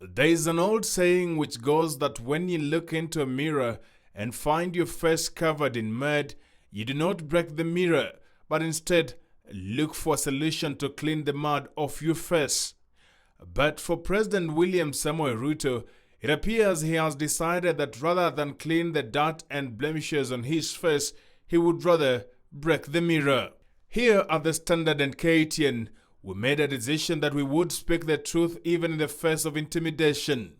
There is an old saying which goes that when you look into a mirror and find your face covered in mud, you do not break the mirror, but instead look for a solution to clean the mud off your face. But for President William Samoei Ruto, it appears he has decided that rather than clean the dirt and blemishes on his face, he would rather break the mirror. Here at the Standard and KTN, we made a decision that we would speak the truth even in the face of intimidation.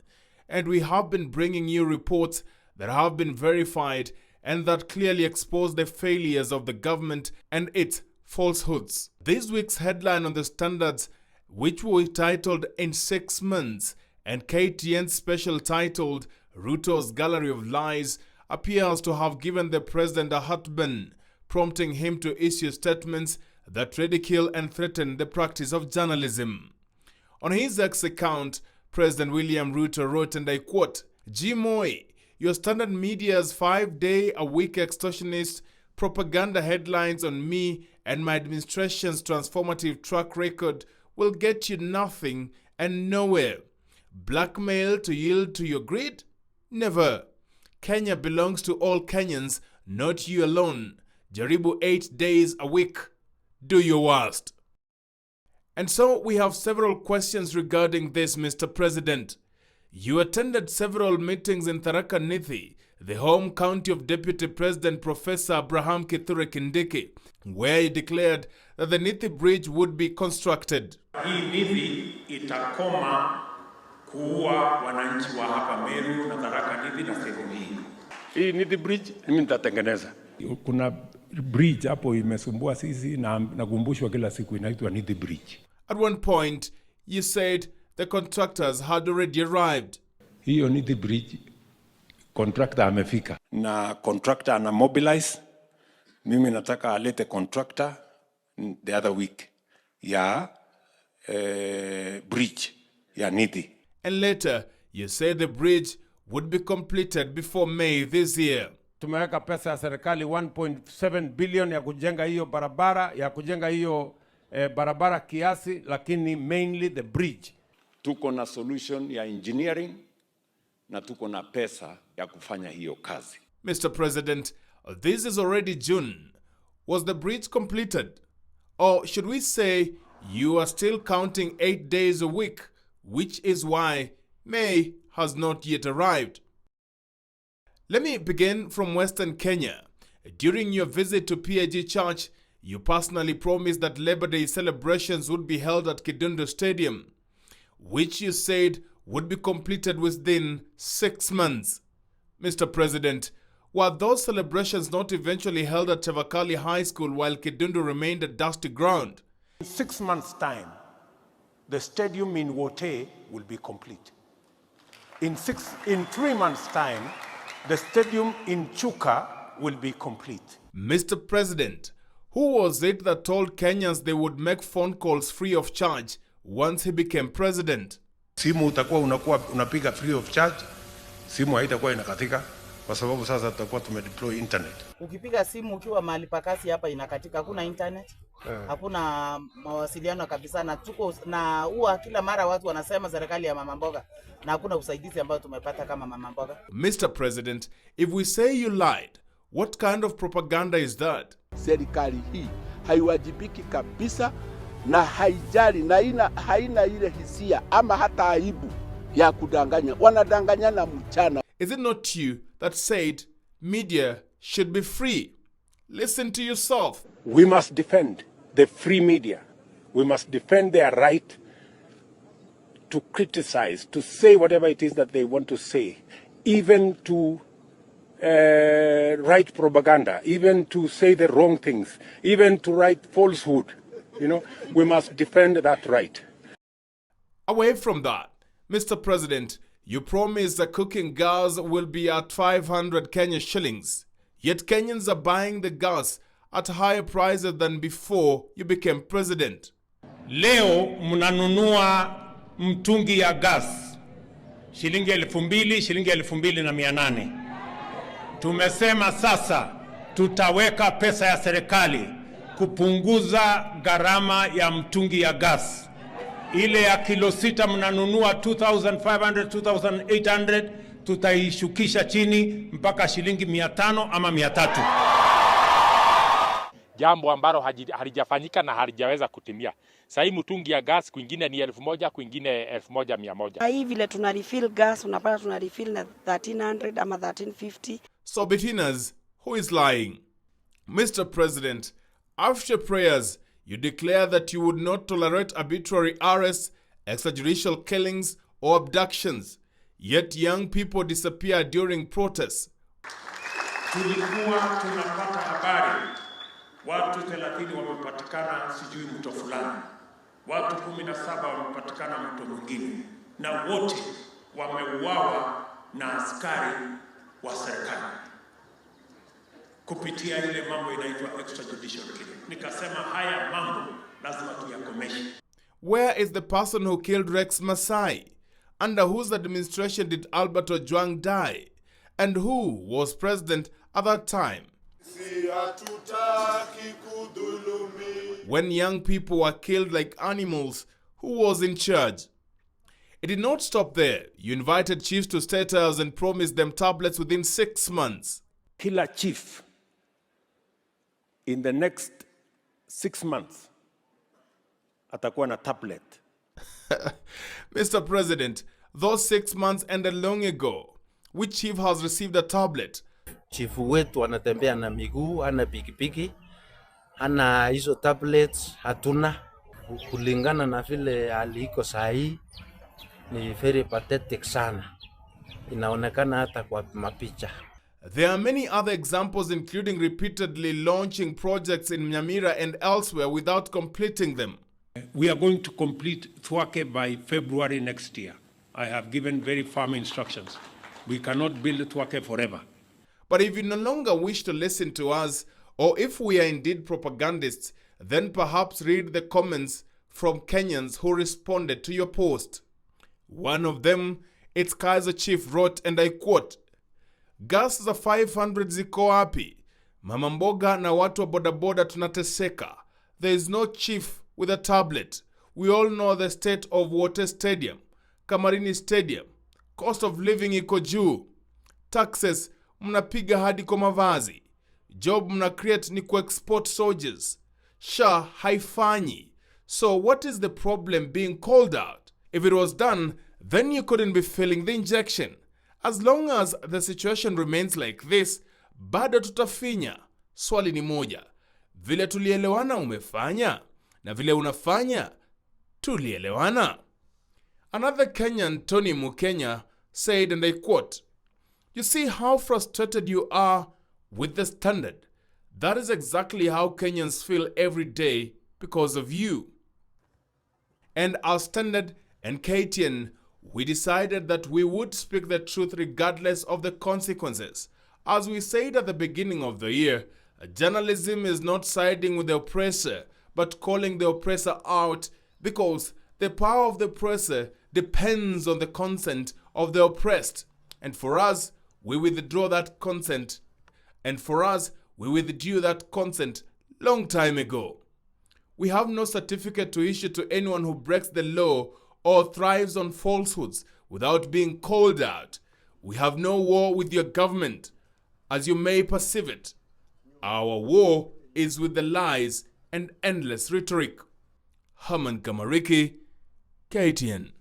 And we have been bringing you reports that have been verified and that clearly expose the failures of the government and its falsehoods. This week's headline on the Standards, which we titled "In 6 Months," and KTN's special titled "Ruto's Gallery of Lies," appears to have given the president a heartburn, prompting him to issue statements that ridicule and threaten the practice of journalism. On his X account, President William Ruto wrote, and I quote, "Moi, your Standard Media's 5-day-a-week extortionist propaganda headlines on me and my administration's transformative track record will get you nothing and nowhere. Blackmail to yield to your greed? Never. Kenya belongs to all Kenyans, not you alone. Jaribu 8 days a week. Do your worst." And so we have several questions regarding this, Mr. President. You attended several meetings in Tharaka Nithi, the home county of Deputy President Professor Abraham Kithure Kindiki, where he declared that the Nithi Bridge would be constructed. Hii Nithi itakoma kuua wananchi wa hapa Meru na Tharaka Nithi na sehemu hii. Hii Nithi Bridge mimi nitatengeneza. Kuna bridge hapo imesumbua sisi na nakumbushwa kila siku inaitwa Nithi Bridge. At one point, you said the contractors had already arrived. Hiyo Nithi Bridge contractor amefika. Na contractor ana mobilize. Mimi nataka alete contractor the other week ya bridge ya Nithi. And later, you said the bridge would be completed before May this year. Tumeweka pesa ya serikali 1.7 billion ya kujenga hiyo barabara kiasi, lakini mainly the bridge. Tuko na solution ya engineering na tuko na pesa ya kufanya hiyo kazi. Mr. President, this is already June. Was the bridge completed? Or should we say you are still counting 8 days a week, which is why May has not yet arrived? Let me begin from Western Kenya. During your visit to PAG Church, you personally promised that Labor Day celebrations would be held at Kidundu Stadium, which you said would be completed within 6 months. Mr. President, were those celebrations not eventually held at Chavakali High School while Kidundu remained a dusty ground? In 6 months' time, the stadium in Wote will be complete. In 3 months' time, the stadium in Chuka will be complete. Mr. President, who was it that told Kenyans they would make phone calls free of charge once he became president? Simu utakuwa unapiga free of charge, simu haitakuwa inakatika kwa sababu sasa tutakuwa tumedeploy internet. Ukipiga simu ukiwa mahali pakasi hapa inakatika, hakuna internet, hakuna mawasiliano kabisa, na tuko na huwa kila mara watu wanasema serikali ya mama mboga na hakuna usaidizi ambao tumepata kama mama mboga. Mr. President, if we say you lied, what kind of propaganda is that? Serikali hii haiwajibiki kabisa na haijali na haina ile hisia ama hata aibu ya kudanganya. Wanadanganyana mchana. Is it not you that said media should be free? Listen to yourself. We must defend the free media. We must defend their right to criticize, to say whatever it is that they want to say, even to write propaganda, even to say the wrong things, even to write falsehood. You know, we must defend that right. Away from that, Mr. President, you promised that cooking gas will be at 500 Kenya shillings. Yet Kenyans are buying the gas at higher prices than before you became president. Leo mnanunua mtungi ya gas shilingi 2,000, shilingi 2,800. Tumesema sasa tutaweka pesa ya serikali kupunguza gharama ya mtungi ya gas Ile ya kilo 6 mnanunua 2,500, 2,800, tutaishukisha chini mpaka shilingi 500 ama 300. Jambo ambalo halijafanyika na halijaweza kutimia. Sasa hii mtungi ya gas kwingine ni 1,000, kwingine 1,100. Hii vile tuna refill gas unapata tuna refill na 1,300 ama 1,350. So Bettina's, who is lying? Mr. President, after prayers, you declare that you would not tolerate arbitrary arrests, extrajudicial killings, or abductions. Yet young people disappear during protests. Tulikuwa tunapata habari watu 30 wamepatikana sijui mto fulani, watu 17 wamepatikana mto mwingine, na wote wameuawa na askari wa serikali kupitia ile mambo inaitwa extrajudicial killing. Nikasema haya mambo lazima tuyakomeshe. Where is the person who killed Rex Masai? Under whose administration did Albert Ojwang die? And who was president at that time? When young people were killed like animals, who was in charge? It did not stop there. You invited chiefs to State House and promised them tablets within 6 months. Kila chief in the next 6 months atakuwa na tablet. Mr. President, those 6 months ended long ago. Which chief has received a tablet? Chifu wetu anatembea na miguu, ana pikipiki, ana hizo tablets hatuna. Kulingana na vile aliko sahi ni very pathetic sana. Inaonekana hata kwa mapicha. There are many other examples, including repeatedly launching projects in Nyamira and elsewhere without completing them. We are going to complete Thwake by February next year. I have given very firm instructions. We cannot build Thwake forever. But if you no longer wish to listen to us, or if we are indeed propagandists, then perhaps read the comments from Kenyans who responded to your post. One of them, its Kaiser chief, wrote, and I quote, "Gas za 500 ziko wapi? Mama mboga na watu wa bodaboda tunateseka. There is no chief with a tablet. We all know the state of Water Stadium, Kamarini Stadium. Cost of living iko juu. Taxes mnapiga hadi kwa mavazi. Job mna create ni ku-export soldiers. SHA haifanyi. So what is the problem being called out? If it was done, then you couldn't be feeling the injection. As long as the situation remains like this, bado tutafinya. Swali ni moja. Vile tulielewana umefanya? Na vile unafanya, tulielewana?" Another Kenyan, Tony Mukenya, said, and I quote, "You see how frustrated you are with the standard. That is exactly how Kenyans feel every day because of you." And our standard and KTN, we decided that we would speak the truth regardless of the consequences. As we said at the beginning of the year, journalism is not siding with the oppressor, but calling the oppressor out, because the power of the oppressor depends on the consent of the oppressed. And for us, we withdraw that consent. And for us, we withdrew that consent long time ago. We have no certificate to issue to anyone who breaks the law or thrives on falsehoods without being called out. We have no war with your government, as you may perceive it. Our war is with the lies and endless rhetoric. Herman Kamariki, KTN.